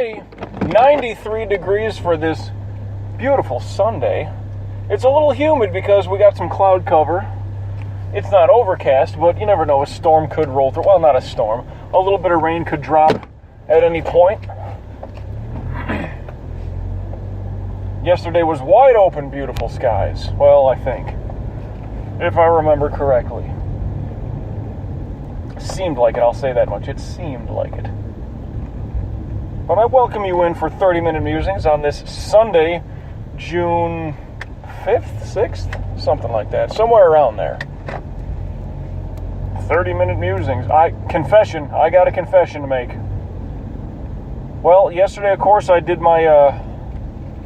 Alrighty, 93 degrees for this beautiful Sunday. It's a little humid because we got some cloud cover. It's not overcast, but you never know, a storm could roll through. Well, not a storm. A little bit of rain could drop at any point. Yesterday was wide open, beautiful skies. Well, I think. If I remember correctly. Seemed like it, I'll say that much. It seemed like it. But I welcome you in for 30-minute musings on this Sunday, June 5th, 6th? Something like that. Somewhere around there. 30-minute musings. I got a confession to make. Well, yesterday, of course, I did my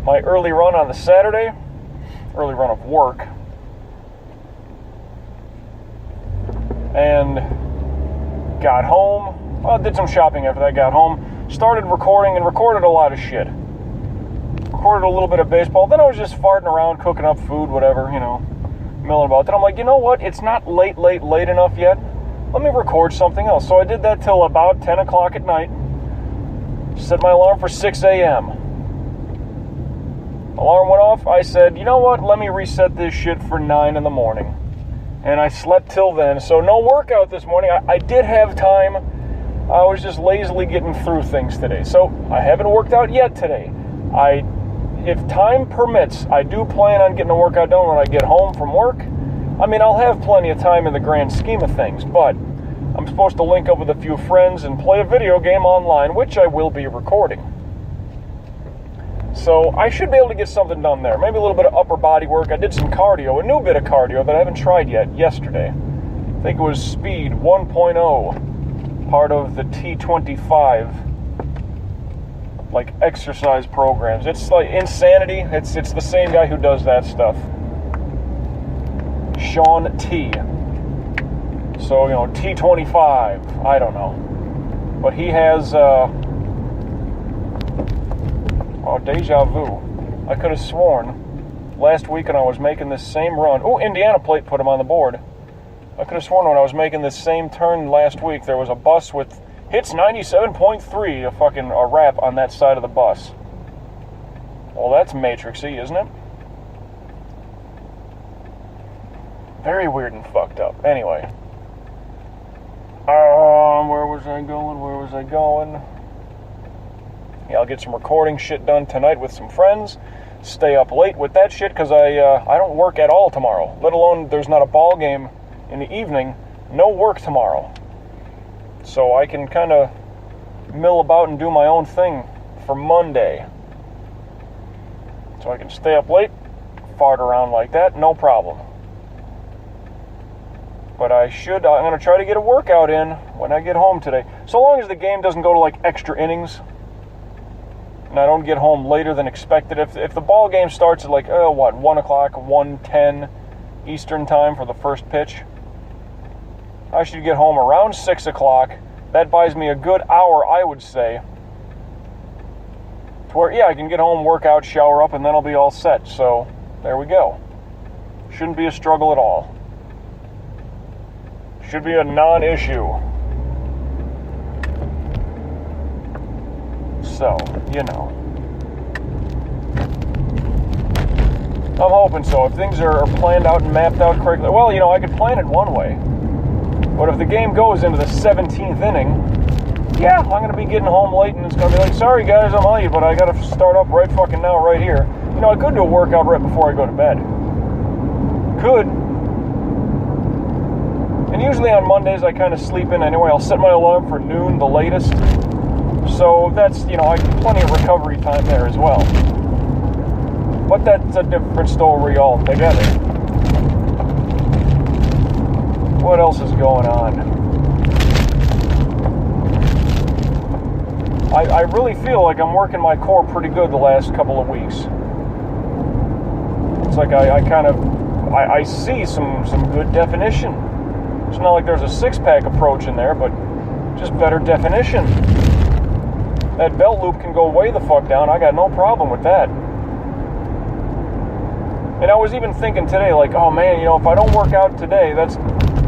my early run on the Saturday. Early run of work. And got home. Well, did some shopping after that, got home. Started recording and recorded a lot of shit. Recorded a little bit of baseball. Then I was just farting around, cooking up food, whatever, milling about. Then I'm like, you know what? It's not late enough yet. Let me record something else. So I did that till about 10 o'clock at night. Set my alarm for 6 a.m. Alarm went off. I said, you know what? Let me reset this shit for 9 in the morning. And I slept till then. So no workout this morning. I did have time. I was just lazily getting through things today. So I haven't worked out yet today. If time permits, I do plan on getting a workout done when I get home from work. I mean, I'll have plenty of time in the grand scheme of things, but I'm supposed to link up with a few friends and play a video game online, which I will be recording. So I should be able to get something done there. Maybe a little bit of upper body work. I did some cardio, a new bit of cardio that I haven't tried yet yesterday. I think it was Speed 1.0. Part of the T25 exercise programs. It's like Insanity. It's the same guy who does that stuff. Sean T. So, T25. I don't know. But he has deja vu. I could have sworn last week when I was making this same run. Oh, Indiana plate put him on the board. I could have sworn when I was making this same turn last week, there was a bus with hits 97.3, a rap on that side of the bus. Well, that's matrixy, isn't it? Very weird and fucked up. Anyway. Where was I going? Yeah, I'll get some recording shit done tonight with some friends. Stay up late with that shit, because I don't work at all tomorrow. Let alone there's not a ball game in the evening, no work tomorrow. So I can kind of mill about and do my own thing for Monday. So I can stay up late, fart around like that, no problem. But I'm going to try to get a workout in when I get home today. So long as the game doesn't go to extra innings, and I don't get home later than expected. If the ball game starts at 1 o'clock, 1:10 Eastern time for the first pitch, I should get home around 6 o'clock. That buys me a good hour, I would say. To where, I can get home, work out, shower up, and then I'll be all set. So, there we go. Shouldn't be a struggle at all. Should be a non-issue. So, I'm hoping so. If things are planned out and mapped out correctly, well, I could plan it one way. But if the game goes into the 17th inning, I'm going to be getting home late, and it's going to be like, sorry guys, I'm late, but I got to start up right fucking now, right here. I could do a workout right before I go to bed. Could. And usually on Mondays I kind of sleep in anyway. I'll set my alarm for noon, the latest. So that's, I get plenty of recovery time there as well. But that's a different story altogether. What else is going on? I really feel like I'm working my core pretty good the last couple of weeks. It's like I see some good definition. It's not like there's a six-pack approach in there, but just better definition. That belt loop can go way the fuck down. I got no problem with that. And I was even thinking today, oh man, if I don't work out today, that's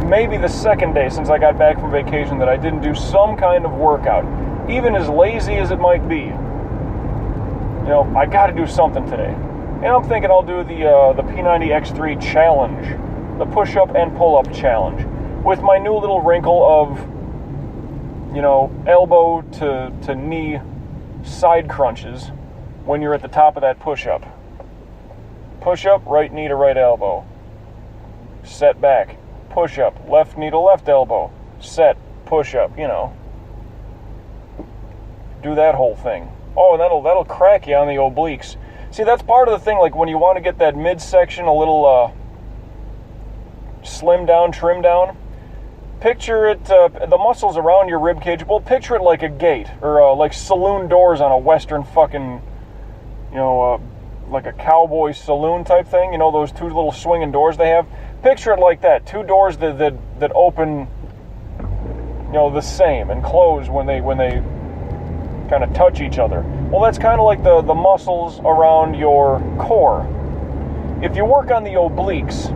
maybe the second day since I got back from vacation that I didn't do some kind of workout. Even as lazy as it might be, You know, I got to do something today. And I'm thinking I'll do the P90X3 challenge, the push-up and pull-up challenge, with my new little wrinkle of, you know, elbow to knee side crunches when you're at the top of that push-up. Push-up, right knee to right elbow. Set back. Push-up, left knee to left elbow. Set, push-up, you know. Do that whole thing. Oh, and that'll crack you on the obliques. See, that's part of the thing, like when you want to get that midsection a little slim down, trim down, picture it, the muscles around your rib cage, well, picture it like a gate, or like saloon doors on a western fucking, you know, like a cowboy saloon type thing, you know, those two little swinging doors they have. Picture it like that, two doors that open, you know, the same and close when they kind of touch each other. Well, that's kind of like the muscles around your core. If you work on the obliques,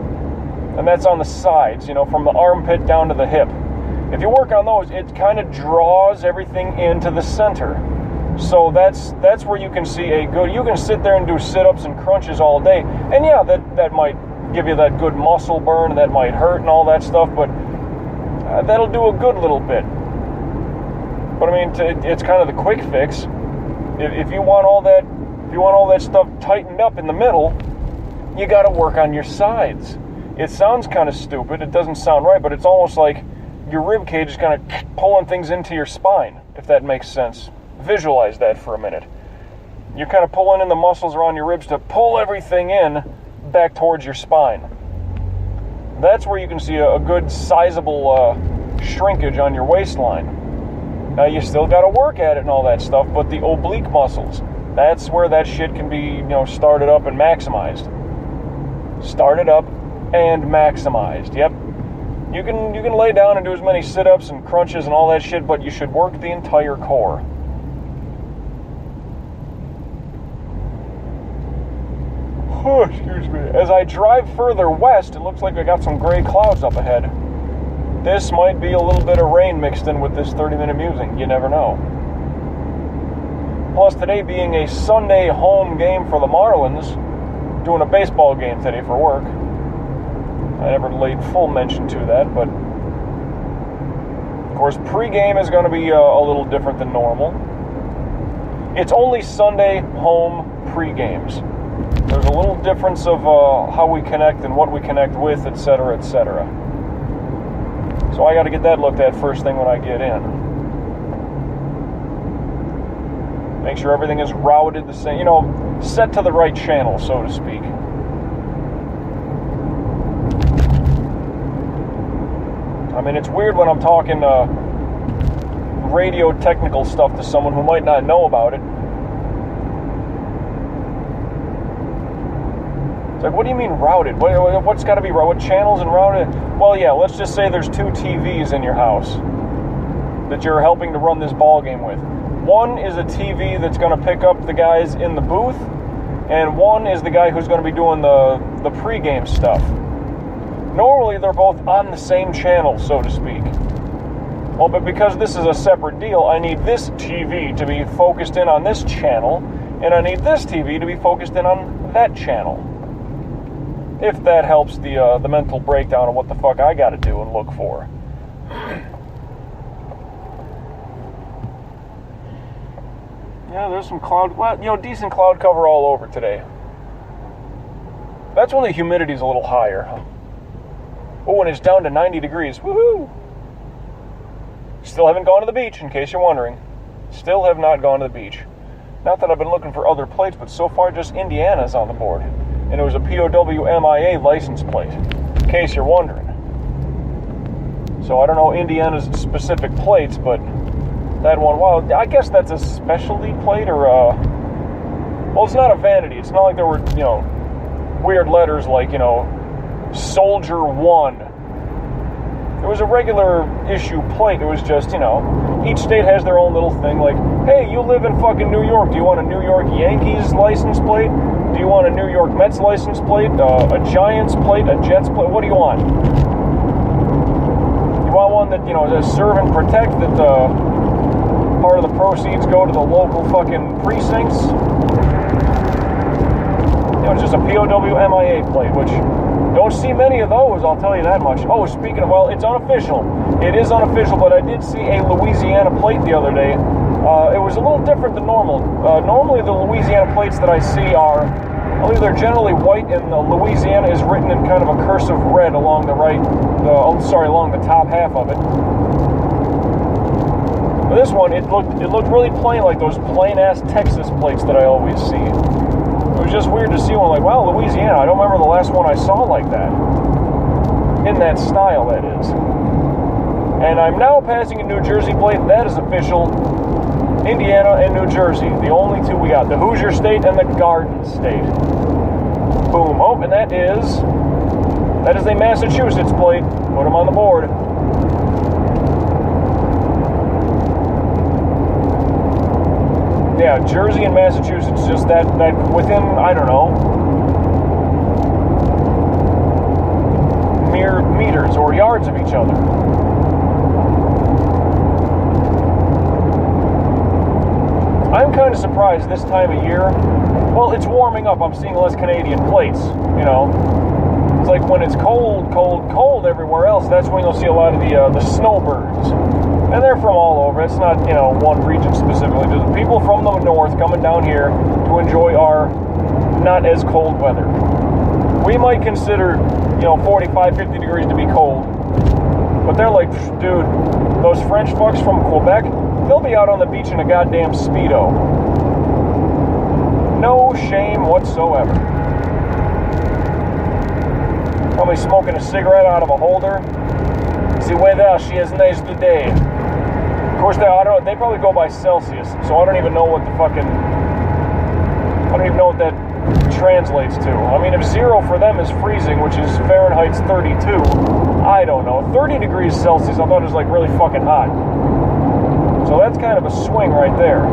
and that's on the sides, you know, from the armpit down to the hip, if you work on those, it kind of draws everything into the center. So that's where you can see you can sit there and do sit-ups and crunches all day, and yeah, that might give you that good muscle burn, that might hurt and all that stuff, but that'll do a good little bit. But I mean, it's kind of the quick fix. If you want all that stuff tightened up in the middle, you got to work on your sides. It sounds kind of stupid. It doesn't sound right, but it's almost like your rib cage is kind of pulling things into your spine, if that makes sense. Visualize that for a minute. You're kind of pulling in the muscles around your ribs to pull everything in back towards your spine. That's where you can see a good sizable shrinkage on your waistline. Now, you still got to work at it and all that stuff, but the oblique muscles, that's where that shit can be, you know, started up and maximized. Started up and maximized, yep. You can lay down and do as many sit-ups and crunches and all that shit, but you should work the entire core. Oh, excuse me. As I drive further west, it looks like I got some gray clouds up ahead. This might be a little bit of rain mixed in with this 30-minute musing. You never know. Plus, today being a Sunday home game for the Marlins, doing a baseball game today for work. I never laid full mention to that, but of course, pregame is going to be a little different than normal. It's only Sunday home pregames. There's a little difference of how we connect and what we connect with, etc., etc. So I got to get that looked at first thing when I get in. Make sure everything is routed the same, you know, set to the right channel, so to speak. I mean, it's weird when I'm talking radio technical stuff to someone who might not know about it. It's like, what do you mean routed? What's got to be routed? What channels and routed? Well, yeah, let's just say there's two TVs in your house that you're helping to run this ball game with. One is a TV that's going to pick up the guys in the booth, and one is the guy who's going to be doing the pregame stuff. Normally, they're both on the same channel, so to speak. Well, but because this is a separate deal, I need this TV to be focused in on this channel, and I need this TV to be focused in on that channel. If that helps the mental breakdown of what the fuck I got to do and look for. Yeah, there's some cloud, well, you know, decent cloud cover all over today. That's when the humidity's a little higher. Oh, and it's down to 90 degrees. Woohoo! Still haven't gone to the beach, in case you're wondering. Still have not gone to the beach. Not that I've been looking for other plates, but so far just Indiana's on the board. And it was a POWMIA license plate, in case you're wondering. So I don't know Indiana's specific plates, but that one, well, I guess that's a specialty plate or well, it's not a vanity. It's not like there were, you know, weird letters like, you know, Soldier 1. It was a regular issue plate. It was just, you know, each state has their own little thing. Like, hey, you live in fucking New York. Do you want a New York Yankees license plate? Do you want a New York Mets license plate? A Giants plate? A Jets plate? What do you want? You want one that, you know, says serve and protect, that part of the proceeds go to the local fucking precincts? It's just a POW-MIA plate, which don't see many of those, I'll tell you that much. Oh, speaking of, well, it's unofficial. It is unofficial, but I did see a Louisiana plate the other day. It was a little different than normal. Normally, the Louisiana plates that I see are, I believe they're generally white, and Louisiana is written in kind of a cursive red along the along the top half of it. But this one, it looked really plain, like those plain-ass Texas plates that I always see. It was just weird to see one like, wow, Louisiana. I don't remember the last one I saw like that. In that style, that is. And I'm now passing a New Jersey plate. That is official. Indiana and New Jersey, the only two we got. The Hoosier State and the Garden State. Boom. Oh, and that is a Massachusetts plate. Put them on the board. Yeah, Jersey and Massachusetts, just that within, I don't know, mere meters or yards of each other. I'm kind of surprised this time of year. Well, it's warming up. I'm seeing less Canadian plates, you know. It's like when it's cold, cold, cold everywhere else, that's when you'll see a lot of the snowbirds. And they're from all over. It's not, you know, one region specifically. There's people from the north coming down here to enjoy our not as cold weather. We might consider, you know, 45, 50 degrees to be cold. But they're like, dude, those French fucks from Quebec, they'll be out on the beach in a goddamn Speedo. No shame whatsoever. Probably smoking a cigarette out of a holder. The weather, she is nice today. Of course, they probably go by Celsius, so I don't even know what that translates to. I mean, if 0 for them is freezing, which is Fahrenheit's 32, I don't know. 30 degrees Celsius, I thought it was like really fucking hot. So that's kind of a swing right there.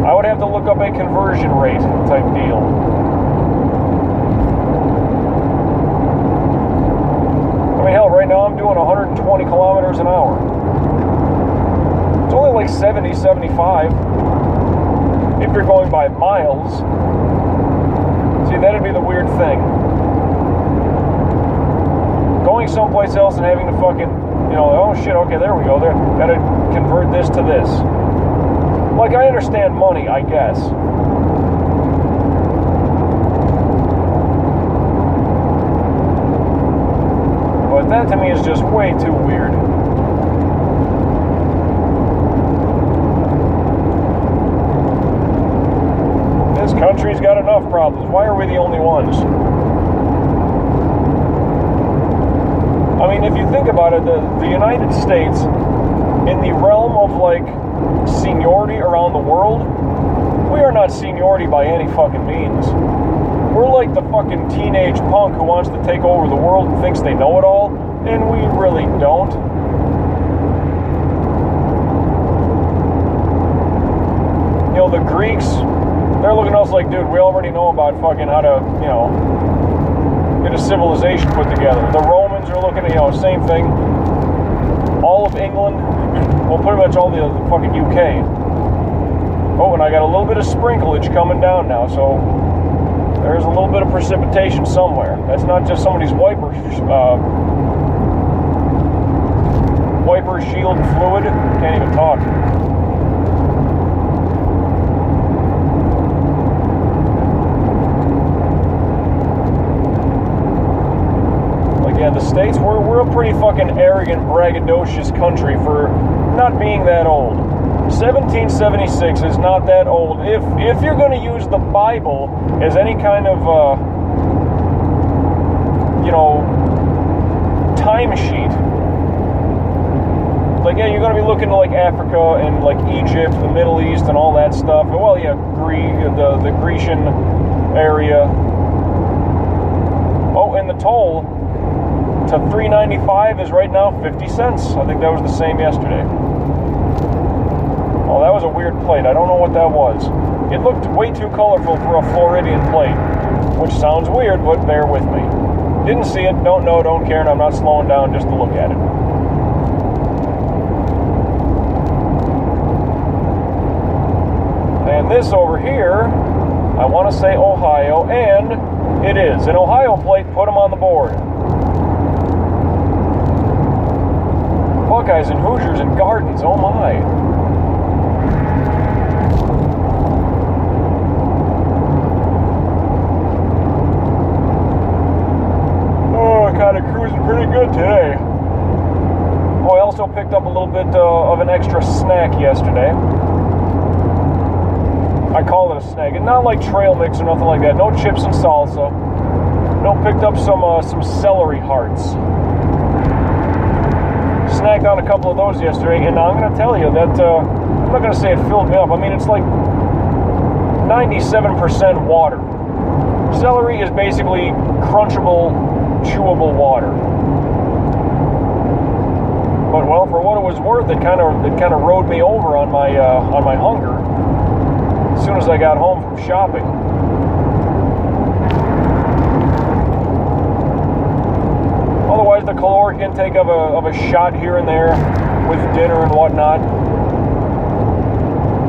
I would have to look up a conversion rate type deal. I mean, hell, right now I'm doing 120 kilometers an hour. It's only like 70, 75. If you're going by miles. See, that'd be the weird thing. Going someplace else and having to fucking, you know, oh shit, okay, there we go. There, gotta convert this to this. Like, I understand money, I guess. But that to me is just way too weird. This country's got enough problems. Why are we the only ones? I mean, if you think about it, the United States, in the realm of, like, seniority around the world, we are not seniority by any fucking means. We're like the fucking teenage punk who wants to take over the world and thinks they know it all, and we really don't. You know, the Greeks, they're looking at us like, dude, we already know about fucking how to, you know, get a civilization put together. The Romans are looking at, you know, same thing. All of England, well, pretty much all the fucking UK. Oh, and I got a little bit of sprinklage coming down now, so there's a little bit of precipitation somewhere. That's not just somebody's wiper shield fluid. Can't even talk. Yeah, the States, we're a pretty fucking arrogant, braggadocious country for not being that old. 1776 is not that old. If you're going to use the Bible as any kind of, you know, time sheet, like, yeah, you're going to be looking to, like, Africa and, like, Egypt, the Middle East, and all that stuff. And, well, yeah, the Grecian area. Oh, and the toll to $3.95 is right now 50 cents. I think that was the same yesterday. Oh, that was a weird plate. I don't know what that was. It looked way too colorful for a Floridian plate, which sounds weird, but bear with me. Didn't see it, don't know, don't care, and I'm not slowing down just to look at it. And this over here I want to say Ohio, and it is. An Ohio plate put them on the board. Buckeyes and Hoosiers and Gardens, oh my. Oh, kind of cruising pretty good today. Oh, I also picked up a little bit of an extra snack yesterday. I call it a snack. It's not like trail mix or nothing like that. No chips and salsa. No, picked up some celery hearts. Snacked on a couple of those yesterday, and I'm going to tell you that, I'm not going to say it filled me up. I mean, it's like 97% water. Celery is basically crunchable, chewable water. But, well, for what it was worth, it kind of rode me over on my hunger as soon as I got home from shopping. Otherwise, the caloric intake of a shot here and there with dinner and whatnot,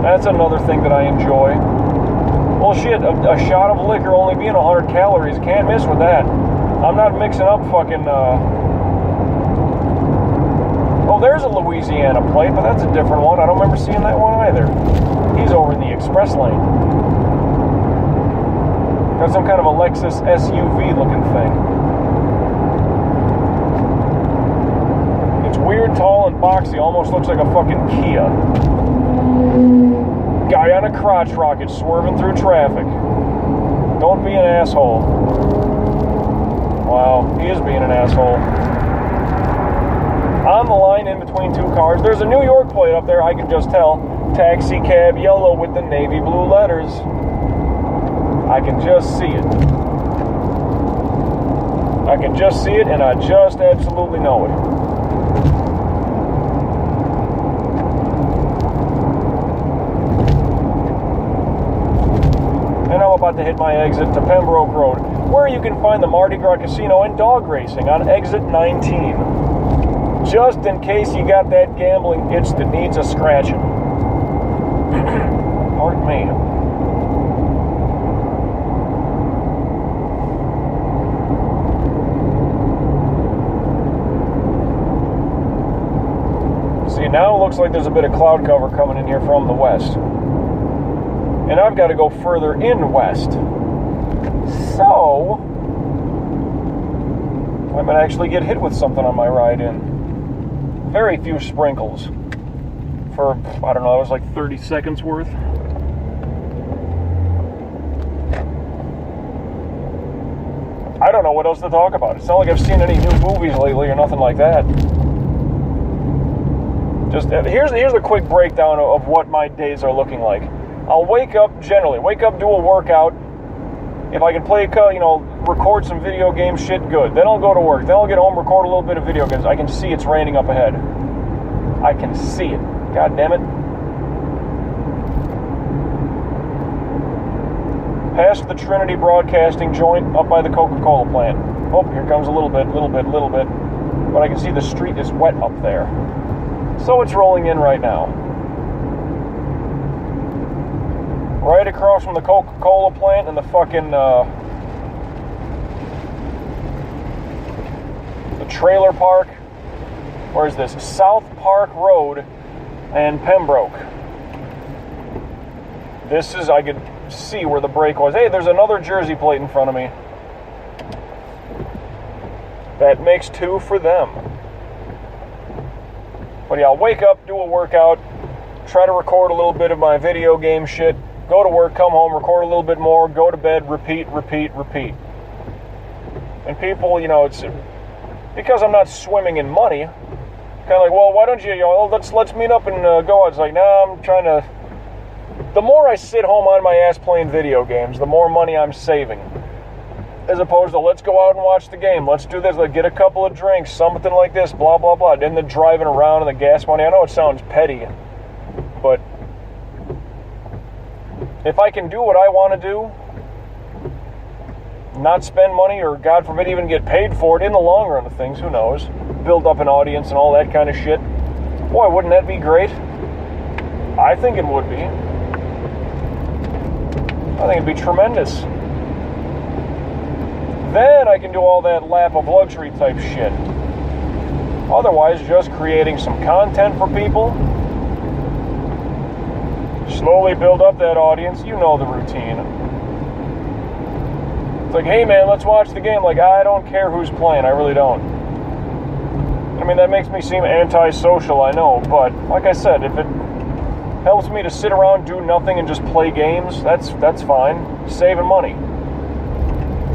that's another thing that I enjoy. Well, shit, a shot of liquor only being 100 calories, can't miss with that. I'm not mixing up fucking, oh, there's a Louisiana plate, but that's a different one. I don't remember seeing that one either. He's over in the express lane. Got some kind of a Lexus SUV looking thing. It's weird, tall, and boxy. Almost looks like a fucking Kia. Guy on a crotch rocket swerving through traffic. Don't be an asshole. Wow, he is being an asshole. On the line in between two cars, there's a New York plate up there, I can just tell. Taxi cab yellow with the navy blue letters. I can just see it. I can just see it, and I just absolutely know it. And I'm about to hit my exit to Pembroke Road, where you can find the Mardi Gras Casino and dog racing on exit 19. Just in case you got that gambling itch that needs a scratching. Pardon me. See, now it looks like there's a bit of cloud cover coming in here from the west. And I've got to go further in west. So, I might actually get hit with something on my ride in. Very few sprinkles for, I don't know, it was like 30 seconds worth. I don't know what else to talk about. It's not like I've seen any new movies lately or nothing like that. Just, here's a quick breakdown of what my days are looking like. I'll wake up, do a workout. If I can play, record some video game shit, good. Then I'll go to work. Then I'll get home, record a little bit of video games. I can see it's raining up ahead. I can see it. God damn it. Past the Trinity Broadcasting joint up by the Coca-Cola plant. Oh, here comes a little bit. But I can see the street is wet up there. So it's rolling in right now. Right across from the Coca-Cola plant and the fucking, the trailer park. Where's this? South Park Road and Pembroke. This is, I could see where the break was. Hey, there's another Jersey plate in front of me. That makes two for them. But yeah, I'll wake up, do a workout, try to record a little bit of my video game shit, go to work, come home, record a little bit more, go to bed, repeat. And people, it's because I'm not swimming in money. Kind of like, well, why don't you, let's meet up and go out. It's like, nah, I'm trying to. The more I sit home on my ass playing video games, the more money I'm saving. As opposed to, let's go out and watch the game. Let's do this. Let's get a couple of drinks, something like this, blah, blah, blah. And then driving around and the gas money. I know it sounds petty, but if I can do what I want to do, not spend money or, God forbid, even get paid for it in the long run of things, who knows? Build up an audience and all that kind of shit. Boy, wouldn't that be great? I think it would be. I think it'd be tremendous. Then I can do all that lap of luxury type shit. Otherwise, just creating some content for people. Slowly build up that audience. You know the routine. It's like, hey man, let's watch the game. Like, I don't care who's playing. I really don't. I mean, that makes me seem antisocial, I know. But, like I said, if it helps me to sit around, do nothing, and just play games, that's fine. Saving money.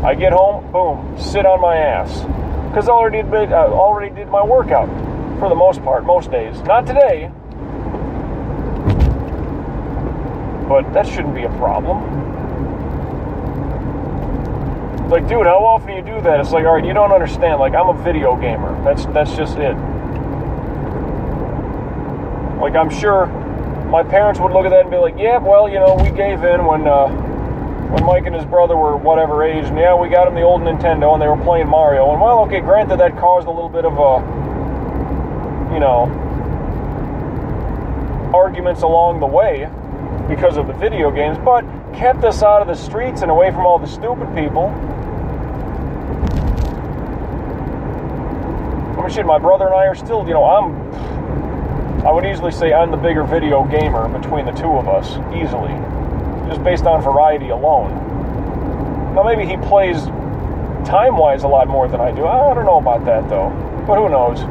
I get home, boom, sit on my ass. Because I already did my workout, for the most part, most days. Not today. But that shouldn't be a problem. It's like, dude, how often do you do that? It's like, alright, you don't understand. Like, I'm a video gamer. That's just it. Like, I'm sure my parents would look at that and be like, yeah, well, you know, we gave in when Mike and his brother were whatever age, and yeah, we got them the old Nintendo, and they were playing Mario, and well, okay, granted that caused a little bit of arguments along the way because of the video games, but kept us out of the streets and away from all the stupid people. I mean, shit, my brother and I are still, I would easily say I'm the bigger video gamer between the two of us, easily. Just based on variety alone. Now, maybe he plays time-wise a lot more than I do. I don't know about that, though. But who knows?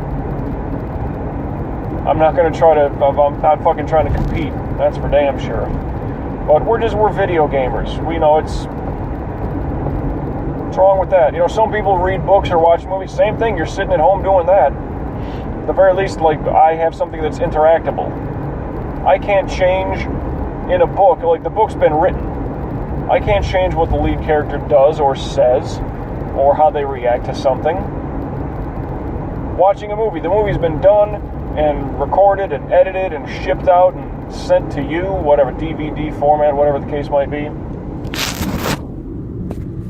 I'm not going to I'm not fucking trying to compete. That's for damn sure. But we're video gamers. We know what's wrong with that? Some people read books or watch movies. Same thing. You're sitting at home doing that. At the very least, like, I have something that's interactable. I can't change in a book, like the book's been written. I can't change what the lead character does or says or how they react to something. Watching a movie, the movie's been done and recorded and edited and shipped out and sent to you, whatever, DVD format, whatever the case might be.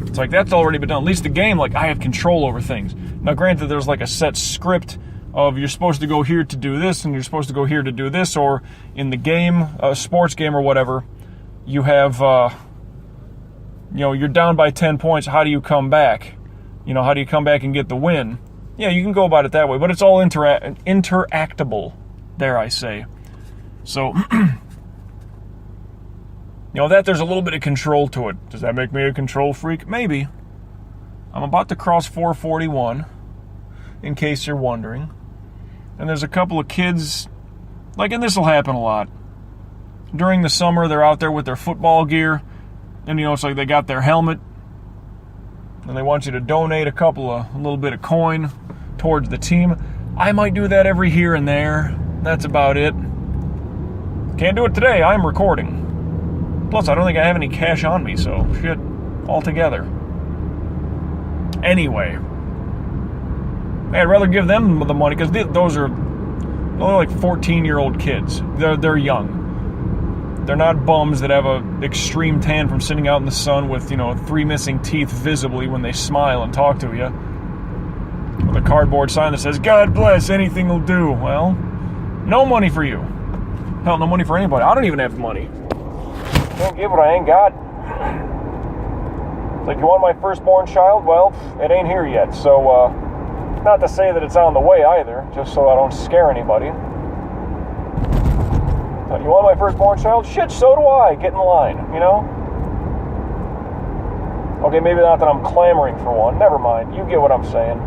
It's like, that's already been done. At least the game, like, I have control over things. Now, granted, there's like a set script of you're supposed to go here to do this and you're supposed to go here to do this, or in the game, a sports game or whatever, you have, you're down by 10 points. How do you come back? How do you come back and get the win? Yeah, you can go about it that way, but it's all interactable, dare I say. So, that there's a little bit of control to it. Does that make me a control freak? Maybe. I'm about to cross 441, in case you're wondering. And there's a couple of kids, and this will happen a lot. During the summer, they're out there with their football gear, and it's like they got their helmet, and they want you to donate a little bit of coin towards the team. I might do that every here and there. That's about it. Can't do it today. I'm recording. Plus, I don't think I have any cash on me, so shit, altogether. Anyway, I'd rather give them the money, because those are only like 14-year-old kids. They're young. They're not bums that have an extreme tan from sitting out in the sun with, 3 missing teeth visibly when they smile and talk to you. With a cardboard sign that says, God bless, anything will do. Well, no money for you. Hell, no money for anybody. I don't even have money. Can't give what I ain't got. It's like, you want my firstborn child? Well, it ain't here yet, so, not to say that it's on the way either, just so I don't scare anybody. You want my firstborn child? Shit, so do I. Get in line, Okay, maybe not that I'm clamoring for one. Never mind. You get what I'm saying.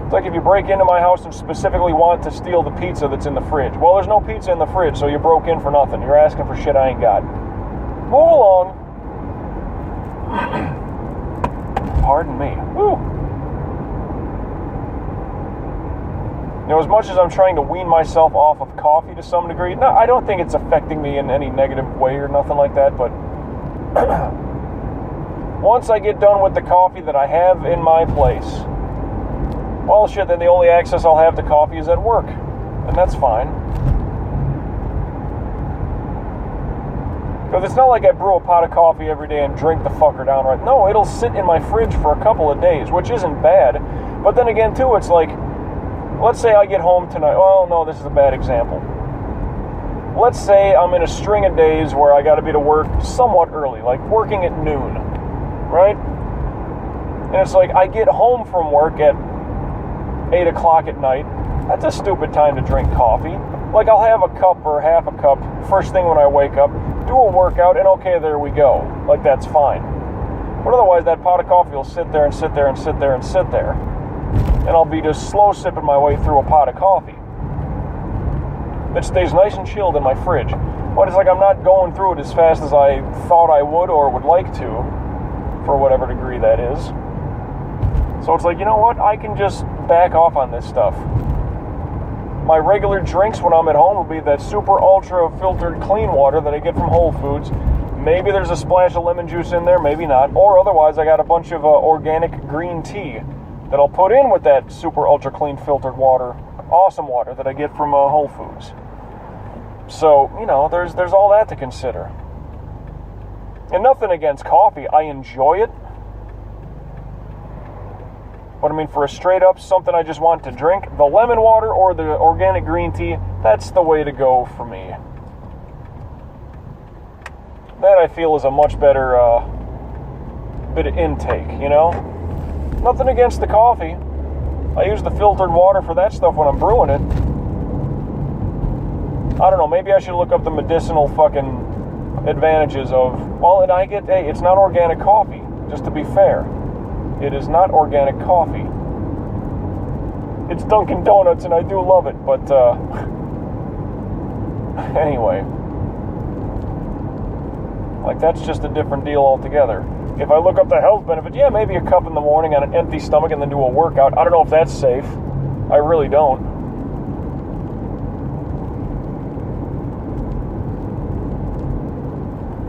It's like if you break into my house and specifically want to steal the pizza that's in the fridge. Well, there's no pizza in the fridge, so you broke in for nothing. You're asking for shit I ain't got. Move along. Pardon me. Woo. As much as I'm trying to wean myself off of coffee to some degree, no, I don't think it's affecting me in any negative way or nothing like that, but once I get done with the coffee that I have in my place, well, shit, then the only access I'll have to coffee is at work, and that's fine. Because it's not like I brew a pot of coffee every day and drink the fucker down right. No, it'll sit in my fridge for a couple of days, which isn't bad. But then again, too, it's like, let's say I get home tonight. Well, no, this is a bad example. let's say I'm in a string of days where I got to be to work somewhat early, like working at noon, right? And it's like I get home from work at 8 o'clock at night. That's a stupid time to drink coffee. Like, I'll have a cup or half a cup first thing when I wake up, do a workout, and okay, there we go. Like, that's fine. But otherwise, that pot of coffee will sit there and sit there and sit there and sit there. And I'll be just slow sipping my way through a pot of coffee. It stays nice and chilled in my fridge. But it's like I'm not going through it as fast as I thought I would or would like to, for whatever degree that is. So it's like, you know what? I can just back off on this stuff. My regular drinks when I'm at home will be that super ultra filtered clean water that I get from Whole Foods. Maybe there's a splash of lemon juice in there, maybe not. Or otherwise, I got a bunch of organic green tea that I'll put in with that super ultra clean filtered water, awesome water that I get from Whole Foods. So, you know, there's all that to consider. And nothing against coffee. I enjoy it. But I mean, for a straight up something I just want to drink, the lemon water or the organic green tea, that's the way to go for me. That I feel is a much better bit of intake, you know? Nothing against the coffee. I use the filtered water for that stuff when I'm brewing it. I don't know, maybe I should look up the medicinal fucking advantages of, well, and I get, hey, it's not organic coffee, just to be fair. It is not organic coffee. It's Dunkin' Donuts, and I do love it, but, anyway. Like, that's just a different deal altogether. If I look up the health benefit, yeah, maybe a cup in the morning on an empty stomach and then do a workout. I don't know if that's safe. I really don't.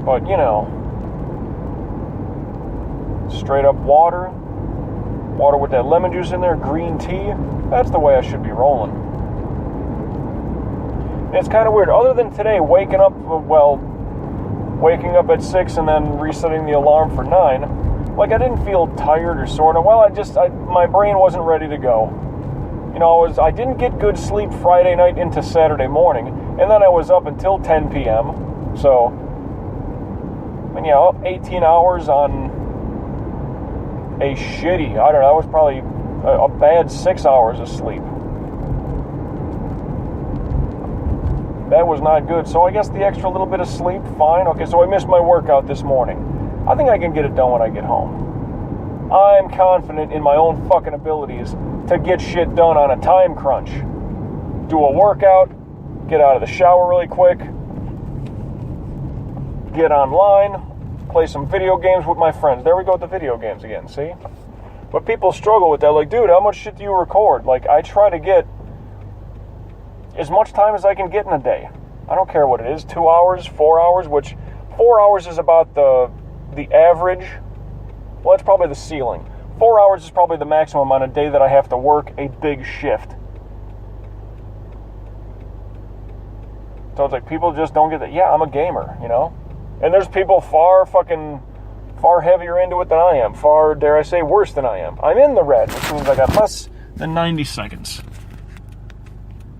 But, you know, straight up water with that lemon juice in there, green tea, that's the way I should be rolling. And it's kind of weird. Other than today, waking up at 6 and then resetting the alarm for 9, like, I didn't feel tired or sore. Well, my brain wasn't ready to go. You know, I didn't get good sleep Friday night into Saturday morning, and then I was up until 10 p.m., so, and yeah, up 18 hours on a shitty, I don't know, that was probably a bad 6 hours of sleep. That was not good. So I guess the extra little bit of sleep, fine. Okay, so I missed my workout this morning. I think I can get it done when I get home. I'm confident in my own fucking abilities to get shit done on a time crunch. Do a workout, get out of the shower really quick, get online, play some video games with my friends. There we go with the video games again, see? But people struggle with that. Like, dude, how much shit do you record? Like, I try to get as much time as I can get in a day. I don't care what it is, 2 hours, 4 hours, which 4 hours is about the average. Well, that's probably the ceiling. 4 hours is probably the maximum on a day that I have to work a big shift. So it's like, people just don't get that. Yeah, I'm a gamer, you know? And there's people far heavier into it than I am. Far, dare I say, worse than I am. I'm in the red, which means I got less than 90 seconds.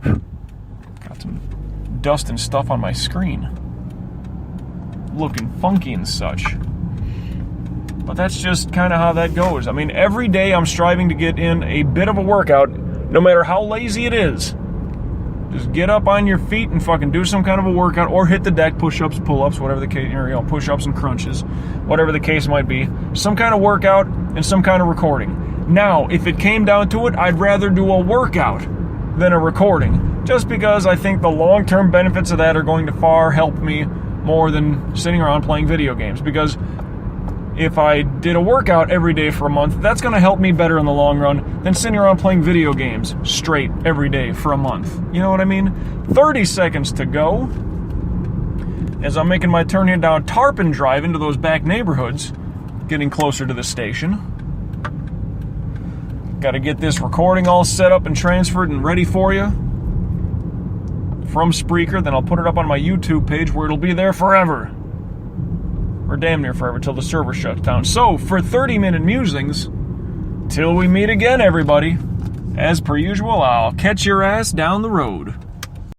Got some dust and stuff on my screen. Looking funky and such. But that's just kind of how that goes. I mean, every day I'm striving to get in a bit of a workout, no matter how lazy it is. Just get up on your feet and fucking do some kind of a workout, or hit the deck, push-ups, pull-ups, whatever the case, push-ups and crunches, whatever the case might be. Some kind of workout and some kind of recording. Now, if it came down to it, I'd rather do a workout than a recording, just because I think the long-term benefits of that are going to far help me more than sitting around playing video games. Because if I did a workout every day for a month, that's going to help me better in the long run than sitting around playing video games straight every day for a month. You know what I mean? 30 seconds to go as I'm making my turn here down Tarpon Drive into those back neighborhoods, getting closer to the station. Got to get this recording all set up and transferred and ready for you from Spreaker. Then I'll put it up on my YouTube page where it'll be there forever. Or damn near forever, till the server shuts down. So, for 30-minute musings, till we meet again, everybody, as per usual, I'll catch your ass down the road.